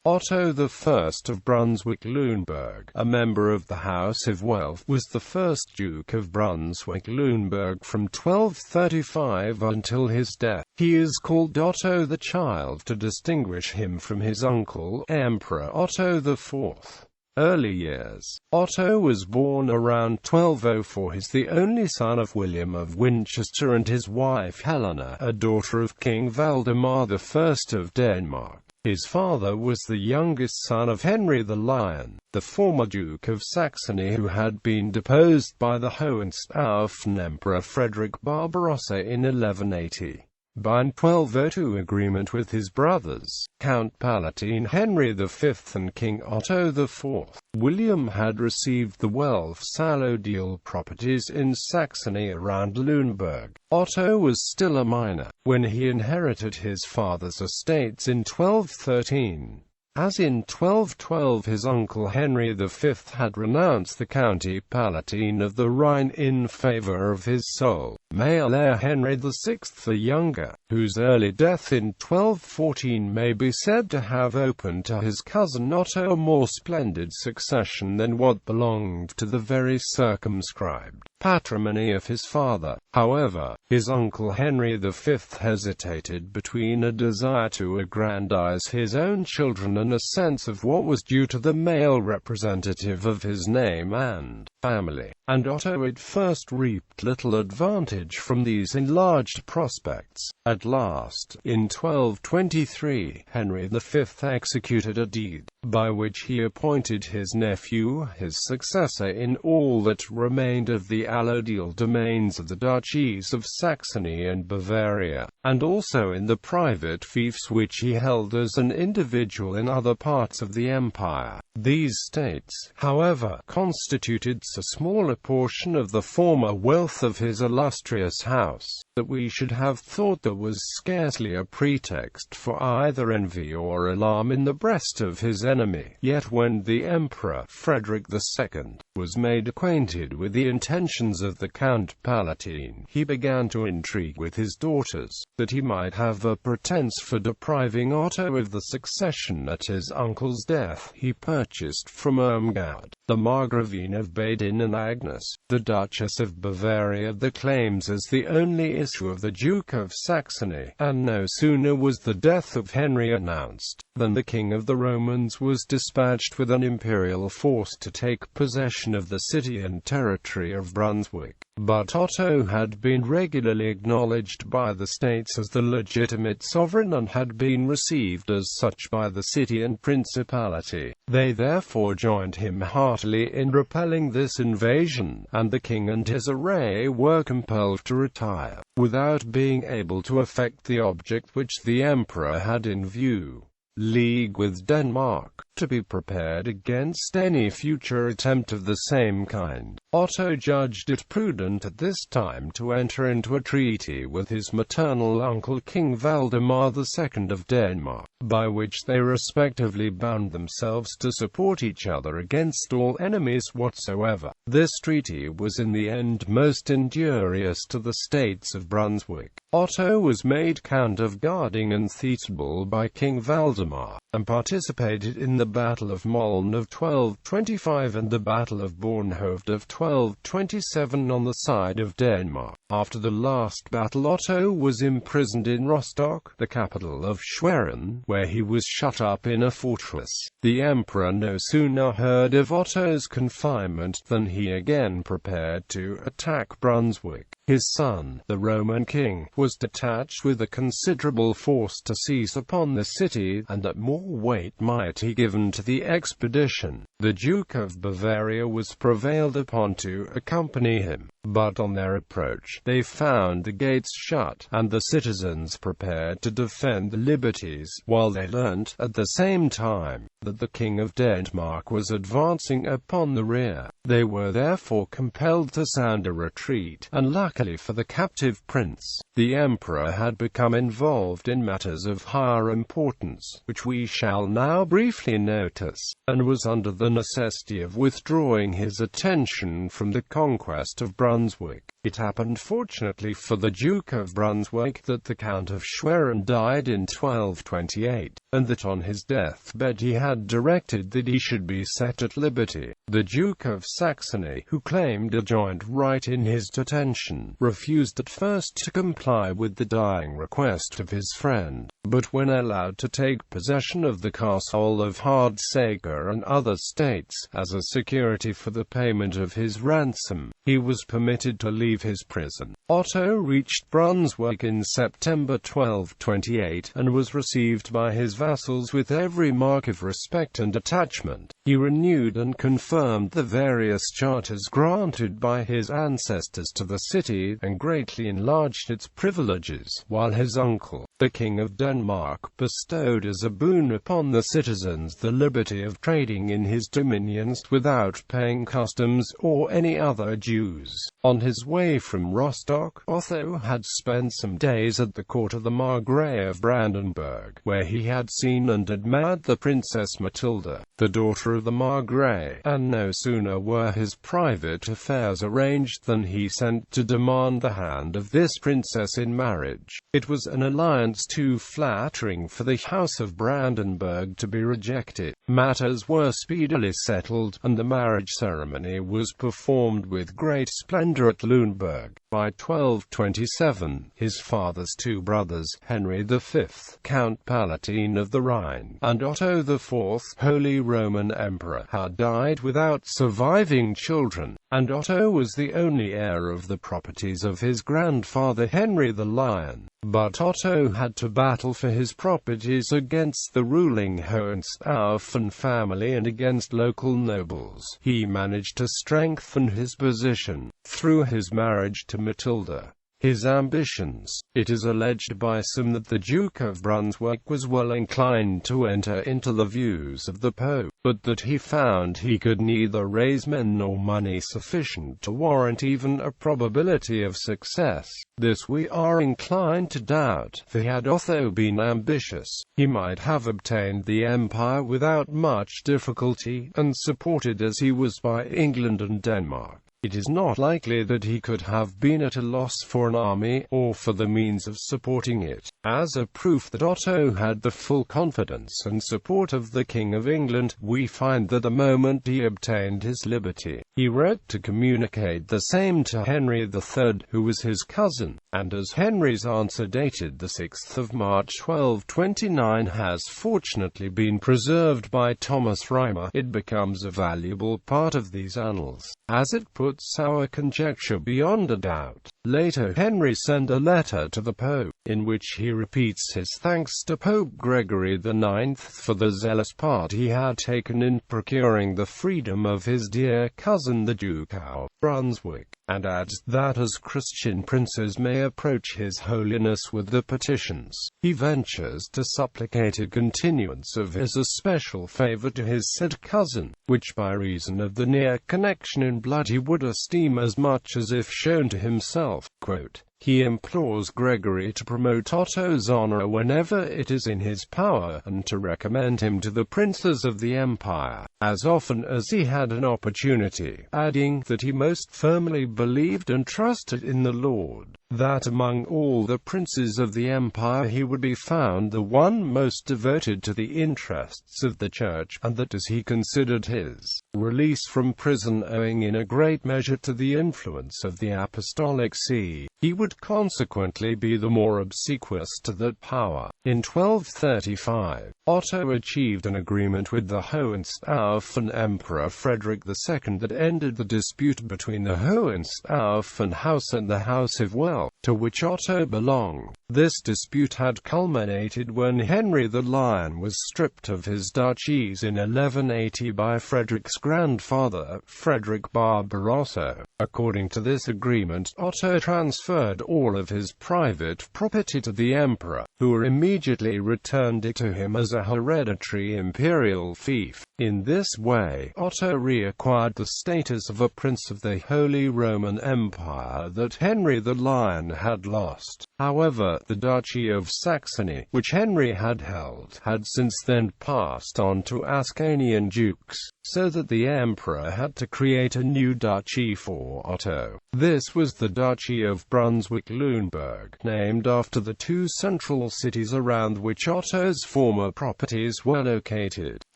Otto I of Brunswick-Lüneburg, a member of the House of Welf, was the first Duke of Brunswick-Lüneburg from 1235 until his death. He is called Otto the Child to distinguish him from his uncle, Emperor Otto IV. Early years. Otto was born around 1204. He is the only son of William of Winchester and his wife Helena, a daughter of King Valdemar I of Denmark. His father was the youngest son of Henry the Lion, the former Duke of Saxony, who had been deposed by the Hohenstaufen Emperor Frederick Barbarossa in 1180. By an 1202 agreement with his brothers, Count Palatine Henry V and King Otto IV, William had received the Welf-Allodial properties in Saxony around Lüneburg. Otto was still a minor when he inherited his father's estates in 1213. As in 1212 his uncle Henry V had renounced the County Palatine of the Rhine in favor of his sole male heir Henry VI the Younger, whose early death in 1214 may be said to have opened to his cousin Otto a more splendid succession than what belonged to the very circumscribed patrimony of his father. However, his uncle Henry V hesitated between a desire to aggrandize his own children and a sense of what was due to the male representative of his name and family, and Otto at first reaped little advantage from these enlarged prospects. At last, in 1223, Henry V executed a deed, by which he appointed his nephew his successor in all that remained of the allodial domains of the duchies of Saxony and Bavaria, and also in the private fiefs which he held as an individual in other parts of the empire. These states, however, constituted so small a portion of the former wealth of his illustrious house, that we should have thought there was scarcely a pretext for either envy or alarm in the breast of his enemy. Yet when the Emperor Frederick II was made acquainted with the intentions of the Count Palatine, he began to intrigue with his daughters, that he might have a pretence for depriving Otto of the succession. At his uncle's death, he purchased from Irmgard, the Margravine of Baden, and Agnes, the Duchess of Bavaria, the claims as the only issue of the Duke of Saxony, and no sooner was the death of Henry announced, than the King of the Romans was dispatched with an imperial force to take possession of the city and territory of Brunswick. But Otto had been regularly acknowledged by the states as the legitimate sovereign and had been received as such by the city and principality. They therefore joined him heartily in repelling this invasion, and the king and his array were compelled to retire, without being able to effect the object which the emperor had in view. League with Denmark, to be prepared against any future attempt of the same kind. Otto judged it prudent at this time to enter into a treaty with his maternal uncle King Valdemar II of Denmark, by which they respectively bound themselves to support each other against all enemies whatsoever. This treaty was in the end most injurious to the states of Brunswick. Otto was made Count of Garding and Theetball by King Valdemar, and participated in the Battle of Mölln of 1225 and the Battle of Bornhoft of 1227 on the side of Denmark. After the last battle, Otto was imprisoned in Rostock, the capital of Schwerin, where he was shut up in a fortress. The emperor no sooner heard of Otto's confinement than he again prepared to attack Brunswick. His son, the Roman king, was detached with a considerable force to seize upon the city, and that more weight might be given to the expedition. The Duke of Bavaria was prevailed upon to accompany him, but on their approach, they found the gates shut, and the citizens prepared to defend the liberties, while they learnt, at the same time, that the King of Denmark was advancing upon the rear. They were therefore compelled to sound a retreat, and luckily for the captive prince, the emperor had become involved in matters of higher importance, which we shall now briefly notice, and was under the necessity of withdrawing his attention from the conquest of Brunswick. It happened fortunately for the Duke of Brunswick that the Count of Schwerin died in 1228, and that on his deathbed he had directed that he should be set at liberty. The Duke of Saxony, who claimed a joint right in his detention, refused at first to comply with the dying request of his friend, but when allowed to take possession of the castle of Hardsaker and other states, as a security for the payment of his ransom, he was permitted to leave his prison. Otto reached Brunswick in September 1228, and was received by his vassals with every mark of respect and attachment. He renewed and confirmed the various charters granted by his ancestors to the city, and greatly enlarged its privileges, while his uncle, the King of Denmark, bestowed as a boon upon the citizens the liberty of trading in his dominions without paying customs or any other dues. On his way from Rostock, Otto had spent some days at the court of the Margrave of Brandenburg, where he had seen and admired the Princess Matilda, the daughter of the Margrave, and no sooner were his private affairs arranged than he sent to demand the hand of this princess in marriage. It was an alliance too flattering for the House of Brandenburg to be rejected. Matters were speedily settled, and the marriage ceremony was performed with great splendor at Lüneburg. By 1227, his father's two brothers, Henry V, Count Palatine of the Rhine, and Otto IV, Holy Roman Emperor, had died without surviving children, and Otto was the only heir of the properties of his grandfather Henry the Lion. But Otto had to battle for his properties against the ruling Hohenstaufen family and against local nobles. He managed to strengthen his position through his marriage to Matilda. His ambitions. It is alleged by some that the Duke of Brunswick was well inclined to enter into the views of the Pope, but that he found he could neither raise men nor money sufficient to warrant even a probability of success. This we are inclined to doubt, for had Otto been ambitious, he might have obtained the empire without much difficulty, and supported as he was by England and Denmark. It is not likely that he could have been at a loss for an army, or for the means of supporting it. As a proof that Otto had the full confidence and support of the King of England, we find that the moment he obtained his liberty, he wrote to communicate the same to Henry III, who was his cousin, and as Henry's answer dated the 6th of March 1229 has fortunately been preserved by Thomas Reimer, it becomes a valuable part of these annals, as it puts our conjecture beyond a doubt. Later Henry sent a letter to the Pope, in which he repeats his thanks to Pope Gregory IX for the zealous part he had taken in procuring the freedom of his dear cousin the Duke of Brunswick, and adds that as Christian princes may approach his holiness with the petitions, he ventures to supplicate a continuance of his especial favour to his said cousin, which by reason of the near connection in blood he would esteem as much as if shown to himself. Quote, he implores Gregory to promote Otto's honor whenever it is in his power, and to recommend him to the princes of the empire, as often as he had an opportunity, adding that he most firmly believed and trusted in the Lord, that among all the princes of the empire he would be found the one most devoted to the interests of the Church, and that as he considered his release from prison owing in a great measure to the influence of the Apostolic See, he would consequently be the more obsequious to that power. In 1235, Otto achieved an agreement with the Hohenstaufen Emperor Frederick II that ended the dispute between the Hohenstaufen house and the House of Welf, to which Otto belonged. This dispute had culminated when Henry the Lion was stripped of his duchies in 1180 by Frederick's grandfather, Frederick Barbarossa. According to this agreement, Otto transferred all of his private property to the emperor, who immediately returned it to him as a hereditary imperial fief. In this way, Otto reacquired the status of a prince of the Holy Roman Empire that Henry the Lion had lost. However, the Duchy of Saxony, which Henry had held, had since then passed on to Ascanian dukes, so that the emperor had to create a new duchy for or Otto. This was the Duchy of Brunswick-Lüneburg, named after the two central cities around which Otto's former properties were located.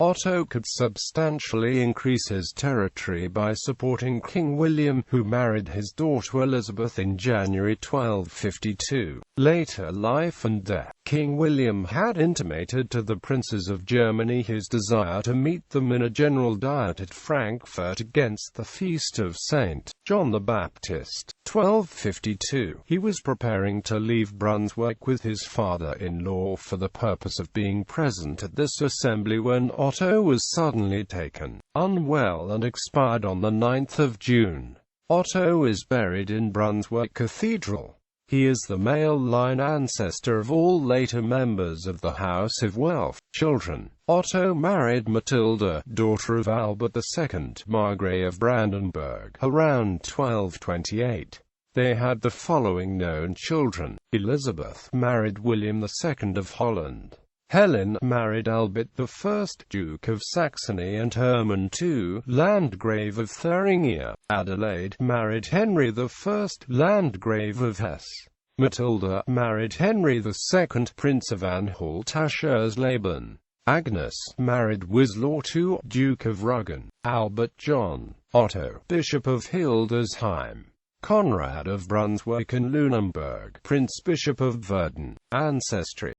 Otto could substantially increase his territory by supporting King William, who married his daughter Elizabeth in January 1252. Later life and death. King William had intimated to the princes of Germany his desire to meet them in a general diet at Frankfurt against the feast of St. John the Baptist. 1252. He was preparing to leave Brunswick with his father-in-law for the purpose of being present at this assembly when Otto was suddenly taken unwell and expired on the 9th of June. Otto is buried in Brunswick Cathedral. He is the male line ancestor of all later members of the House of Welf. Children. Otto married Matilda, daughter of Albert II, Margrave of Brandenburg, around 1228. They had the following known children. Elizabeth married William II of Holland. Helen married Albert I, Duke of Saxony, and Hermann II, Landgrave of Thuringia. Adelaide married Henry I, Landgrave of Hesse. Matilda married Henry II, Prince of Anhalt-Aschersleben. Agnes married Wislaw II, Duke of Rügen. Albert John Otto, Bishop of Hildesheim. Conrad of Brunswick and Lüneburg, Prince Bishop of Verden. Ancestry.